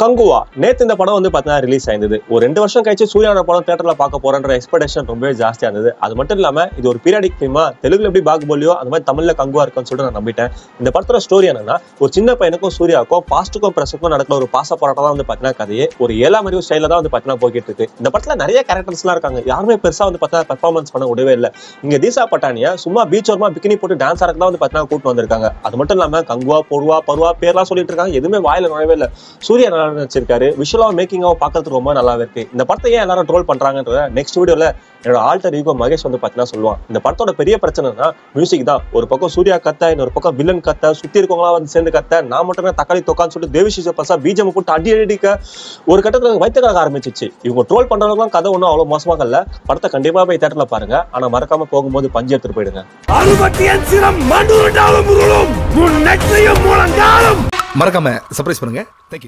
கங்குவா நேத்து இந்த படம் வந்து பார்த்தீங்கன்னா ரிலீஸ் ஆயிருந்தது. ஒரு 2 வருஷம் கழிச்சு சூர்யாவோட படம் தியேட்டர்ல பார்க்க போறன்ற எக்ஸ்பெக்டேஷன் ரொம்பவே ஜாஸ்தியா இருந்தது. அது மட்டும் இல்லாம இது ஒரு பீரியாடிக் ஃபிலிமா, தெலுங்குல எப்படி பாகுபலியோ அந்த மாதிரி தமிழ்ல கங்குவா இருக்குன்னு சொல்லிட்டு நான் நம்பிட்டேன். இந்த படத்தோட ஸ்டோரி என்னன்னா, ஒரு சின்ன பையனுக்கும் சூர்யாவுக்கும் பாஸ்டுக்கும் பிரசத்துக்கும் நடக்கிற ஒரு பாச போராட்டம் தான் வந்து பார்த்தீங்கன்னா கதையே ஒரு 7ஆம் அறிவு ஸ்டைல தான் வந்து பார்த்தீங்கன்னா போய்கிட்டு இருக்கு. இந்த படத்துல நிறைய கேரக்டர்ஸ் எல்லாம் இருக்காங்க. யாருமே பெருசா வந்து பார்த்தீங்கன்னா பெர்ஃபார்மன்ஸ் பண்ண விடவே இல்லை. இங்க தீசா பட்டானியா சும்மா பீச் ஓரமா பிகினி போட்டு டான்ஸ் ஆடுறதுக்கு தான் வந்து பார்த்தீங்கன்னா கூட்டு வந்திருக்காங்க. அது மட்டும் இல்லாம கங்குவா பொருவா பருவா பேர்லாம் சொல்லிட்டு இருக்காங்க. எதுவுமே வாயில நுழையவே இல்லை. சூர்யா நல்லா நினைச்சிருக்காரு. விஷுவலா மேக்கிங்காவும் பார்க்கறதுக்கு ரொம்ப நல்லாவே இருக்கு. இந்த படத்தை ஏன் எல்லாரும் ட்ரோல் பண்றாங்கன்றத நெக்ஸ்ட் வீடியோல என்னோட ஆல்டர் ஈகோ மகேஷ் வந்து பாத்தீங்கன்னா சொல்லுவான். இந்த படத்தோட பெரிய பிரச்சனைனா மியூசிக் தான். ஒரு பக்கம் சூர்யா கத்த, இன்னொரு பக்கம் வில்லன் கத்த, சுத்தி இருக்கவங்களா வந்து சேர்ந்து கத்த, நான் மட்டுமே தக்காளி தொக்கான்னு சொல்லிட்டு தேவிஸ்ரீ பசா பிஜிஎம் போட்டு அடி அடிக்க ஒரு கட்டத்துல வைத்துக்காக ஆரம்பிச்சிச்சு. இவங்க ட்ரோல் பண்றவங்க கதை ஒன்றும் அவ்வளவு மோசமாக இல்ல. படத்தை கண்டிப்பா போய் தியேட்டர்ல பாருங்க. ஆனா மறக்காம போகும்போது பஞ்சு எடுத்துட்டு போயிடுங்க. மறக்காம சர்ப்ரைஸ் பண்ணுங்க. தேங்க்யூ.